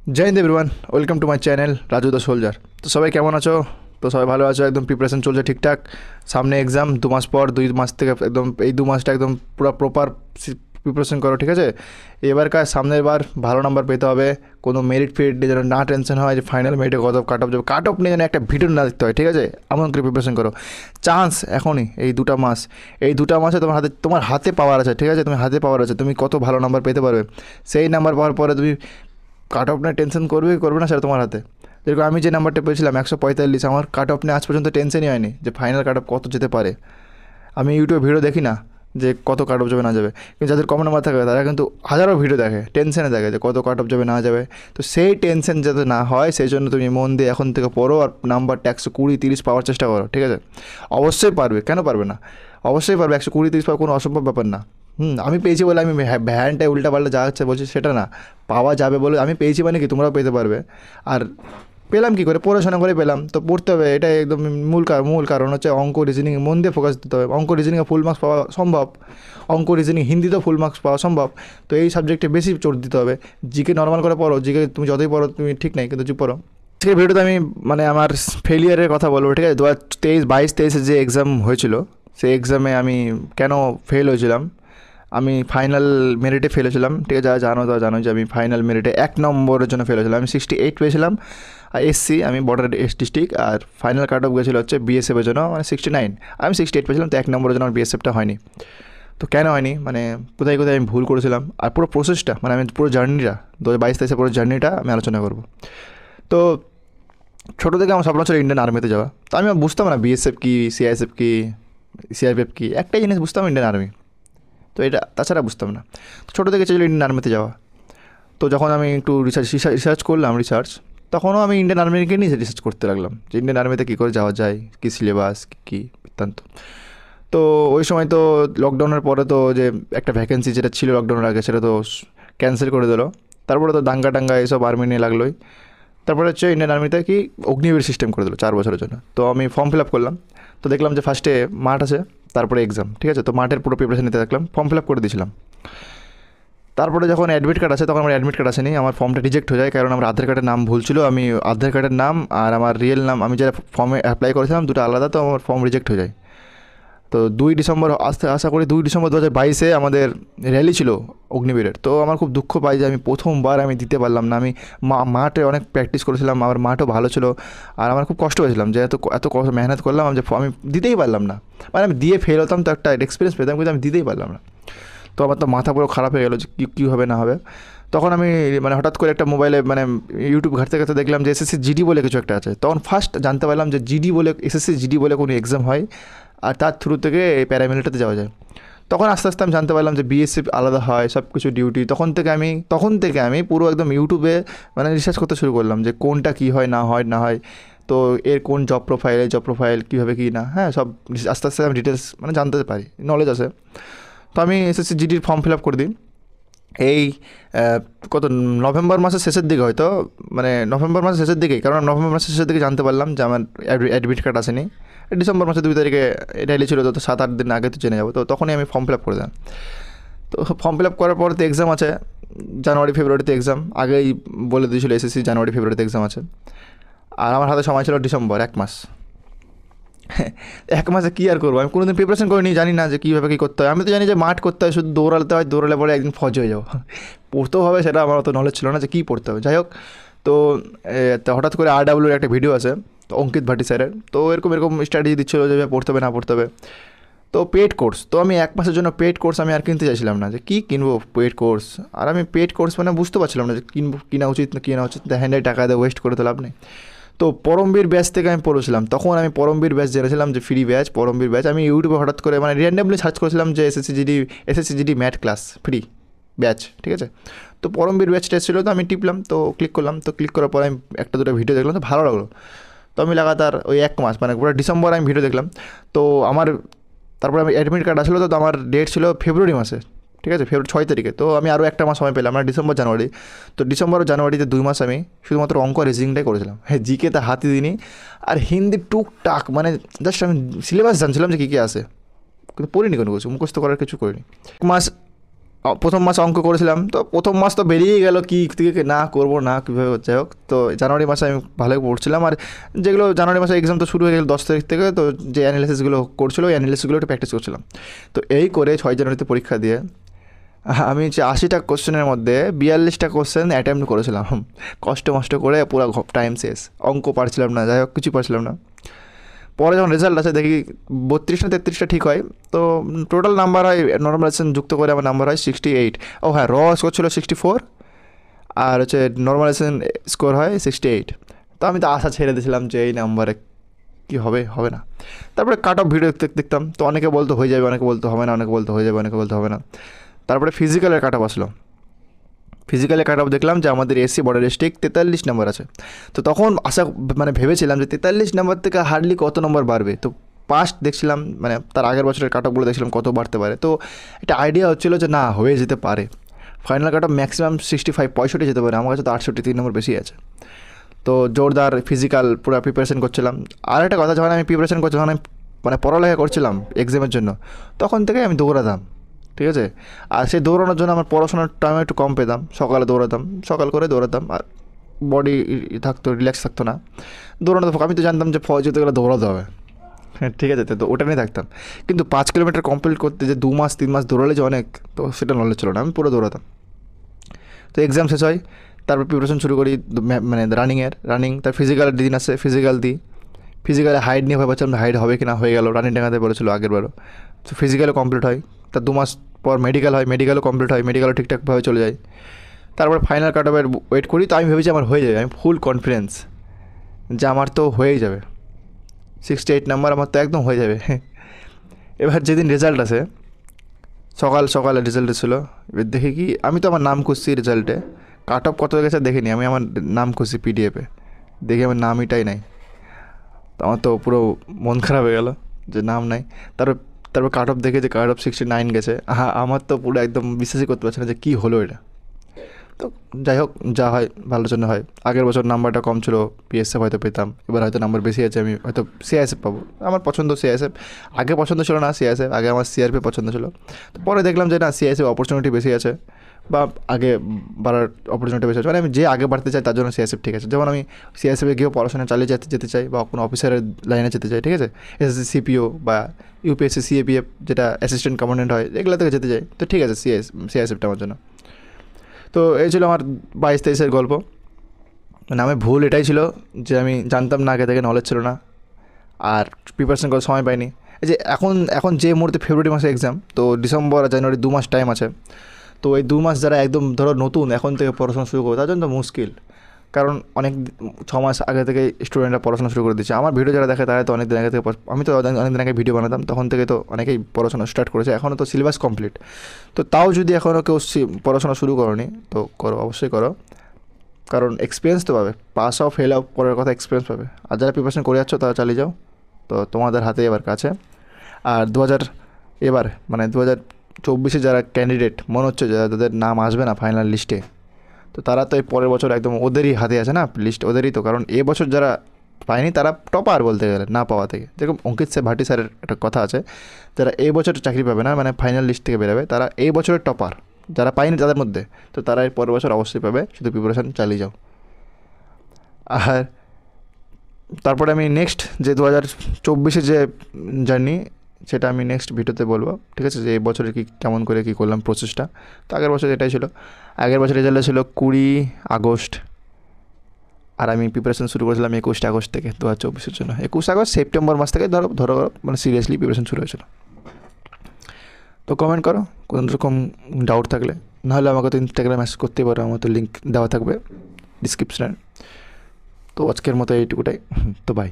জয় হিন্দ everyone, welcome to my channel Raju the soldier. তো সবাই কেমন আছো? তো সবাই ভালো আছো? একদম প্রিপারেশন চলছে ঠিকঠাক। সামনে এক্সাম 2 মাস পর, 2 মাস থেকে একদম এই 2 মাসটা একদম পুরো প্রপার প্রিপারেশন করো, ঠিক আছে? এবারকার সামনের বার ভালো নাম্বার পেতে হবে। কোনো মেরিট ফেরিট নিয়ে যেন না টেনশন হয় যে ফাইনাল মেরিটে কত কাট অফ যাবে, কাট অফ নিয়ে যেন একটা ভিডিও না দেখতে হয়, ঠিক আছে? এমন করে প্রিপারেশন করো। চান্স এখনই, এই 2টা মাস, এই 2টা মাসে তোমার হাতে পাওয়ার আছে, ঠিক আছে? তুমি হাতে পাওয়ার আছে, তুমি কত ভালো নাম্বার পেতে পারবে। সেই নাম্বার পাওয়ার পরে তুমি কাট অফ নিয়ে টেনশন করবে কি করবে না সেটা তোমার হাতে। যেরকম আমি যে নাম্বারটা পেয়েছিলাম 145, আমার কাট অফ নিয়ে আজ পর্যন্ত টেনশনই হয়নি যে ফাইনাল কাট অফ কত যেতে পারে। আমি ইউটিউবে ভিডিও দেখি না যে কত কাট অফ যাবে না যাবে, কিন্তু যাদের কম নাম্বার থাকে তারা কিন্তু হাজারো ভিডিও দেখে, টেনশনে দেখে যে কত কাট অফ যাবে না যাবে। তো সেই টেনশন যাতে না হয় সেই জন্য তুমি মন দিয়ে এখন থেকে পড়ো, আর নাম্বারটা 120-130 পাওয়ার চেষ্টা করো, ঠিক আছে? অবশ্যই পারবে, কেন পারবে না? অবশ্যই পারবে। 120-130 পাওয়া কোনো অসম্ভব ব্যাপার না। আমি পেয়েছি বলে আমি ভ্যানটায় উল্টা পাল্টা যা হচ্ছে বলছি সেটা না, পাওয়া যাবে বলে আমি পেয়েছি, মানে কি তোমরাও পেতে পারবে। আর পেলাম কী করে? পড়াশোনা করে পেলাম, তো পড়তে হবে, এটাই একদম মূল কারণ হচ্ছে অঙ্ক রিজনিং মন দিয়ে ফোকাস দিতে হবে। অঙ্ক রিজনিংয়ে ফুল মার্কস পাওয়া সম্ভব, অঙ্ক রিজনিং হিন্দিতেও ফুল মার্কস পাওয়া সম্ভব। তো এই সাবজেক্টে বেশি জোর দিতে হবে। জিকে নর্মাল করে পড়ো, জিকে তুমি যতই পড়ো তুমি ঠিক নাই, কিন্তু চুপ পড়ো। আজকের ভিডিওতে আমি মানে আমার ফেলিয়ারের কথা বলবো, ঠিক আছে? 2023 যে এক্সাম হয়েছিল, সেই এক্সামে আমি কেন ফেল হয়েছিলাম। আমি ফাইনাল মেরিটে ফেল হয়েছিলাম, ঠিক আছে? যারা জানো যে আমি ফাইনাল মেরিটে 1 নম্বরের জন্য ফেল হয়েছিলাম। আমি 68 পেয়েছিলাম, আর এসসি, আমি বর্ডার ডিস্ট্রিক্ট, আর ফাইনাল কাট অফ গেছিলো হচ্ছে বিএসএফের জন্য, মানে 69। আমি 68 পেয়েছিলাম, তো 1 নম্বরের জন্য আমার বিএসএফটা হয়নি। তো কেন হয়নি, মানে কোথায় কোথায় আমি ভুল করেছিলাম, আর পুরো প্রসেসটা, মানে আমি পুরো জার্নিটা 2022-23 পুরো জার্নিটা আমি আলোচনা করবো। তো ছোটো থেকে আমার স্বপ্ন ছিল ইন্ডিয়ান আর্মিতে যাওয়া। তো আমি বুঝতাম না বিএসএফ কী, সিআইএসএফ কী, সিআরপিএফ কী, একটাই জিনিস বুঝতাম, ইন্ডিয়ান আর্মি। তো এটা তাছাড়া বুঝতাম না। তো ছোটো থেকে চেয়েছিল ইন্ডিয়ান আর্মিতে যাওয়া। তো যখন আমি একটু রিসার্চ করলাম, তখনও আমি ইন্ডিয়ান আর্মিকে নিয়ে রিসার্চ করতে লাগলাম যে ইন্ডিয়ান আর্মিতে কী করে যাওয়া যায়, কী সিলেবাস, কী বৃত্তান্ত। তো ওই সময় তো লকডাউনের পরে তো যে একটা ভ্যাকেন্সি যেটা ছিল লকডাউনের আগে, সেটা তো ক্যান্সেল করে দিল। তারপরে তো দাঙ্গা টাঙ্গা এইসব আর্মি নিয়ে লাগলোই। তারপরে হচ্ছে ইন্ডিয়ান আর্মিতে কি অগ্নিবীর সিস্টেম করে দিল 4 বছরের জন্য। তো আমি ফর্ম ফিল আপ করলাম। তো দেখলাম যে ফার্স্টে মাঠ আছে, তারপরে এক্সাম, ঠিক আছে? তো মাঠের পুরো প্রিপারেশন নিতে দেখলাম, ফর্ম ফিল আপ করে দিয়েছিলাম। তারপরে যখন অ্যাডমিট কার্ড আসে, তখন আমার অ্যাডমিট কার্ড আসেনি, আমার ফর্মটা রিজেক্ট হয়ে যায়, কারণ আমার আধার কার্ডের নাম ভুল ছিল। আমি আধার কার্ডের নাম আর আমার রিয়েল নাম, আমি যারা ফর্মে অ্যাপ্লাই করেছিলাম দুটো আলাদা, তো আমার ফর্ম রিজেক্ট হয়ে যায়। তো 2 ডিসেম্বর আশা করি 2 ডিসেম্বর 2022 আমাদের র্যালি ছিল অগ্নিবীরের। তো আমার খুব দুঃখ পাই যে আমি প্রথমবার আমি দিতে পারলাম না। আমি মাঠে অনেক প্র্যাকটিস করেছিলাম, আমার মাঠও ভালো ছিল, আর আমার খুব কষ্ট হয়েছিলাম যে এত এত মেহনত করলাম, যে আমি দিতেই পারলাম না। মানে আমি দিয়ে ফেল হতাম তো একটা এক্সপিরিয়েন্স পেতাম, কিন্তু আমি দিতেই পারলাম না। তো আমার তো মাথা পুরো খারাপ হয়ে গেলো যে কী হবে না হবে। তখন আমি মানে হঠাৎ করে একটা মোবাইলে মানে ইউটিউব ঘাঁটতে ঘাঁটতে দেখলাম যে এসএসসি জিডি বলে কিছু একটা আছে। তখন ফার্স্ট জানতে পারলাম যে এসএসসি জিডি বলে কোনো এক্সাম হয়, আর তার থ্রু থেকে এই প্যারামিলিটারিতে যাওয়া যায়। তখন আস্তে আস্তে আমি জানতে পারলাম যে বিএসএফ আলাদা হয়, সব কিছু ডিউটি। তখন থেকে আমি পুরো একদম ইউটিউবে মানে রিসার্চ করতে শুরু করলাম যে কোনটা কী হয় না হয় না হয়। তো এর কোন জব প্রোফাইল কীভাবে কী না, হ্যাঁ, সব আস্তে আস্তে আমি ডিটেলস মানে জানতে পারি, নলেজ আছে। তো আমি এসএসসি জিডির ফর্ম ফিল আপ করে দিই এই কত নভেম্বর মাসের শেষের দিকে, হয়তো মানে নভেম্বর মাসের শেষের দিকেই, কারণ নভেম্বর মাসের শেষের দিকে জানতে পারলাম যে আমার অ্যাডমিট কার্ড আসেনি। ডিসেম্বর মাসের 2 তারিখে র্যালি ছিল, তো 7-8 দিন আগে তো জেনে যাবো। তো তখনই আমি ফর্ম ফিল আপ করে দিলাম। তো ফর্ম ফিল আপ করার পর তো এক্সাম আছে জানুয়ারি ফেব্রুয়ারিতে এক্সাম, আগেই বলে দিয়েছিল এসএসসি জানুয়ারি ফেব্রুয়ারিতে এক্সাম আছে। আর আমার হাতে সময় ছিল ডিসেম্বর, 1 মাস। 1 মাসে কী আর করবো? আমি কোনো দিন প্রিপারেশন করিনি, জানি না যে কীভাবে কী করতে হয়। আমি তো জানি যে মাঠ করতে হয়, শুধু দৌড়াতে হয়, দৌড়ালে পরে একদিন ফজ হয়ে যাবো। পড়তেও হবে, সেটা আমার অত নলেজ ছিল না যে কী পড়তে হবে। যাই হোক, তো তো হঠাৎ করে RWর একটা ভিডিও আছে, তো অঙ্কিত ভাটি স্যারের, তো এরকম এরকম স্ট্র্যাটেজি দিচ্ছিলো যে পড়তে হবে না পড়তে হবে। তো পেড কোর্স, তো আমি 1 মাসের জন্য পেড কোর্স আমি আর কিনতে চাইছিলাম না, যে কী কিনবো পেড কোর্স। আর আমি পেড কোর্স মানে বুঝতে পারছিলাম না যে কিনা উচিত না কিনা উচিত, হ্যান্ডাই টাকা দিয়ে ওয়েস্ট করে তো লাভ নেই। তো পরমবীর ব্যাচ থেকে আমি পড়েছিলাম, তখন আমি পরমবীর ব্যাচ জেনেছিলাম যে ফ্রি ব্যাচ, পরমবীর ব্যাচ। আমি ইউটিউবে হঠাৎ করে মানে র্যান্ডামলি সার্চ করেছিলাম যে SSC GD math class free batch, ঠিক আছে? তো পরমবীর ব্যাচ টেস্ট ছিল, তো আমি টিপলাম, তো ক্লিক করলাম। তো ক্লিক করার পরে আমি একটা দুটো ভিডিও দেখলাম, তো ভালো লাগলো। তো আমি লাগাতার ওই 1 মাস মানে পুরো ডিসেম্বর আমি ভিডিও দেখলাম। তো আমার তারপরে আমি অ্যাডমিট কার্ড আসলো, তো আমার ডেট ছিল ফেব্রুয়ারি মাসে, ঠিক আছে? ফেব্রুয়ারি 6 তারিখে। তো আমি আরও 1 মাস সময় পেলাম, মানে ডিসেম্বর জানুয়ারি। তো ডিসেম্বর জানুয়ারিতে 2 মাস আমি শুধুমাত্র অঙ্ক রিজনিংটাই করেছিলাম। হ্যাঁ, জিকেতে হাতই দিইনি। আর হিন্দি টুকটাক মানে জাস্ট আমি সিলেবাস জানছিলাম যে কী কী আসে, কিন্তু পড়িনি কোনো কিছু, মুখস্থ করার কিছু করিনি। 1 মাস প্রথম মাসে অঙ্ক করেছিলাম, তো প্রথম মাস তো বেরিয়েই গেল কী থেকে না করবো না কীভাবে যাই হোক। তো জানুয়ারি মাসে আমি ভালোই পড়ছিলাম, আর যেগুলো জানুয়ারি মাসে এক্সাম তো শুরু হয়ে গেল 10 তারিখ থেকে, তো যে অ্যানালিসিসগুলো করছিলো ওই অ্যানালিসিসগুলো একটু প্র্যাকটিস করছিলাম। তো এই করে 6 জানুয়ারিতে পরীক্ষা দিয়ে আমি যে 80টা কোশ্চেনের মধ্যে 42টা কোশ্চেন অ্যাটেম্প্ট করেছিলাম, কষ্ট মষ্ট করে পুরো টাইম শেষ। অঙ্ক পারছিলাম না, যাই হোক কিছু পারছিলাম না। পরে যখন রেজাল্ট আছে দেখি 32 না 33টা ঠিক হয়। তো টোটাল নাম্বার হয় নর্মালাইজেশন যুক্ত করে আমার নাম্বার হয় 68। ও হ্যাঁ, স্কোর ছিল 64, আর হচ্ছে নর্মালাইজেশন স্কোর হয় 68। তো আমি তো আশা ছেড়ে দিয়েছিলাম যে এই নাম্বারে কী হবে, হবে না। তারপরে কাট অফ ভিডিও দেখতাম, তো অনেকে বলতো হয়ে যাবে, অনেকে বলতো হবে না, অনেকে বলতো হয়ে যাবে, অনেকে বলতো হবে না। তারপরে ফিজিক্যালের কাট অফ আসলো। ফিজিক্যালে কাট অফ দেখলাম যে আমাদের এসসি বর্ডার ডিস্ট্রিক্ট 43 নাম্বার আছে। তো তখন মানে ভেবেছিলাম যে 43 নাম্বার থেকে হার্ডলি কত নম্বর বাড়বে। তো পাস্ট দেখছিলাম, মানে তার আগের বছরের কাট অফগুলো দেখছিলাম কত বাড়তে পারে। তো একটা আইডিয়া হচ্ছিলো যে না, হয়ে যেতে পারে। ফাইনাল কাট অফ ম্যাক্সিমাম 65 যেতে পারে, আমার কাছে তো 68 নম্বর বেশি আছে। তো জোরদার ফিজিক্যাল পুরো প্রিপারেশন করছিলাম। আর একটা কথা, যখন আমি প্রিপারেশন করছি, যখন আমি মানে পড়ালেখা করছিলাম এক্সামের জন্য, তখন থেকে আমি দৌড়াতাম, ঠিক আছে। আর সেই দৌড়ানোর জন্য আমার পড়াশোনার টাইম একটু কম পেতাম। সকালে দৌড়াতাম, সকাল করে দৌড়াতাম, আর বডি থাকতো, রিল্যাক্স থাকতো না দৌড়ানো। আমি তো জানতাম যে ফৌজ যেতে গেলে দৌড়াতে হবে, হ্যাঁ ঠিক আছে, তো ওটা নিয়ে থাকতাম। কিন্তু 5 কিলোমিটার কমপ্লিট করতে যে 2 মাস 3 মাস দৌড়ালে যে অনেক, তো সেটা নলেজ ছিল না, আমি পুরো দৌড়াতাম। তো এক্সাম শেষ হয়, তারপর প্রিপারেশন শুরু করি মানে রানিং। তার ফিজিক্যালের দিন আসে, ফিজিক্যাল দিই। ফিজিক্যালে হাইট নিয়ে ভাবছিলাম হাইট হবে কি না, হয়ে গেল, রানিং ডাঙাতে বলেছিল আগেরবারও। তো ফিজিক্যালও কমপ্লিট হয়, তার 2 মাস পর মেডিকেল হয়, মেডিকেলও কমপ্লিট হয়, মেডিকেলও ঠিকঠাকভাবে চলে যায়। তারপর ফাইনাল কাট অফের ওয়েট করি। তো আমি ভেবেছি আমার হয়ে যাবে, আমি ফুল কনফিডেন্স যে আমার তো হয়েই যাবে, 68 নাম্বার আমার তো একদম হয়ে যাবে। এবার যেদিন রেজাল্ট আসে, সকালে রেজাল্ট ছিল, এবার দেখি কি, আমি তো আমার নাম খুঁজছি রেজাল্টে, কাট অফ কত হয়ে গেছে দেখিনি, আমি আমার নাম খুঁজছি পিডিএফে, দেখি আমার নামইটাই নাই। তো আমার তো পুরো মন খারাপ হয়ে গেল যে নাম নাই। তারপর কাট অফ দেখে যে কাট অফ 69 গেছে। হ্যাঁ, আমার তো পুরো একদম বিশ্বাসই করতে পারছি না যে কী হলো এটা। তো যাই হোক, যা হয় ভালোর জন্য হয়। আগের বছর নাম্বারটা কম ছিল, পিএসএফ হয়তো পেতাম, এবার হয়তো নাম্বার বেশি আছে, আমি হয়তো সিআইএসএফ পাবো। আমার পছন্দ সিআইএসএফ, আগে পছন্দ ছিল না সিআইএসএফ, আগে আমার সিআরপি পছন্দ ছিল। তো পরে দেখলাম যে না, সিআইএসএফ অপরচুনিটি বেশি আছে, বা আগে বাড়ার অপরচুনিটি বেশি আছে, মানে আমি যে আগে বাড়তে চাই তার জন্য সিআইএসএফ ঠিক আছে। যেমন আমি সিআইএসএফে গিয়েও পড়াশোনা চালিয়ে যেতে চাই, বা কোনো অফিসারের লাইনে যেতে চাই, ঠিক আছে। এসএসসি সিপিও বা ইউপিএসসি সিএপিএফ, যেটা অ্যাসিস্ট্যান্ট কমান্ডেন্ট হয়, এগুলো থেকে যেতে চাই, তো ঠিক আছে সিআইএসএফটা আমার জন্য। তো এই ছিল আমার 22-23-এর গল্প। মানে আমার ভুল এটাই ছিল যে আমি জানতাম না, আগে থেকে নলেজ ছিল না, আর প্রিপারেশন করার সময় পাইনি। এই যে এখন যে মুহূর্তে ফেব্রুয়ারি মাসে এক্সাম, তো ডিসেম্বর আর জানুয়ারি 2 মাস টাইম আছে। তো এই 2 মাস যারা একদম ধরো নতুন এখন থেকে পড়াশোনা শুরু করবে, তার জন্য তো মুশকিল। কারণ 6 মাস আগে থেকে স্টুডেন্টরা পড়াশোনা শুরু করে দিচ্ছে। আমার ভিডিও যারা দেখে তারা তো অনেক দিন আগে থেকে, আমি তো অনেক দিন আগে ভিডিও বানাতাম, তখন থেকে তো অনেকেই পড়াশোনা স্টার্ট করেছে, এখনও তো সিলেবাস কমপ্লিট। তো তাও যদি এখনও কেউ পড়াশোনা শুরু করোনি, তো করো, অবশ্যই করো, কারণ এক্সপিরিয়েন্স তো পাবে। পাস অফ ফেল অফ করার কথা, এক্সপিরিয়েন্স পাবে। আর যারা প্রিপারেশন করে যাচ্ছ তারা চালিয়ে যাও, তো তোমাদের হাতে এবার কাছে। আর এবার মানে 2024-এ যারা ক্যান্ডিডেট মনে হচ্ছে যাদের নাম আসবে না ফাইনাল লিস্টে, তো তারা তো এই পরের বছর একদম ওদেরই হাতে আছে না লিস্ট, ওদেরই তো। কারণ এবছর যারা পায়নি তারা টপার বলতে গেলে, না পাওয়া থেকে। যেরকম অঙ্কিত ভাটি স্যারের একটা কথা আছে, যারা এই বছর চাকরি পাবে না, মানে ফাইনাল লিস্ট থেকে বেরোবে, তারা এই বছরের টপার। যারা পায়নি তাদের মধ্যে, তো তারা এর পরের বছর অবশ্যই পাবে, শুধু প্রিপারেশান চালিয়ে যাও। আর তারপরে আমি নেক্সট যে 2024-এ যে জার্নি, সেটা আমি নেক্সট ভিডিওতে বলবো, ঠিক আছে, যে এই বছরে কি কেমন করে কী করলাম প্রসেসটা। তো আগের বছর এটাই ছিল, আগের বছর রেজাল্ট ছিল 20 আগস্ট, আর আমি প্রিপারেশন শুরু করেছিলাম 21 আগস্ট থেকে 2024-এর জন্য। 21 আগস্ট সেপ্টেম্বর মাস থেকে ধরো মানে সিরিয়াসলি প্রিপারেশন শুরু হয়েছিল। তো কমেন্ট করো কোনো রকম ডাউট থাকলে, নাহলে আমাকে তো ইনস্টাগ্রামে মেসেজ করতেই পারো, আমার তো লিঙ্ক দেওয়া থাকবে ডিসক্রিপশানে। তো আজকের মতো এইটুকুটাই, তো বাই।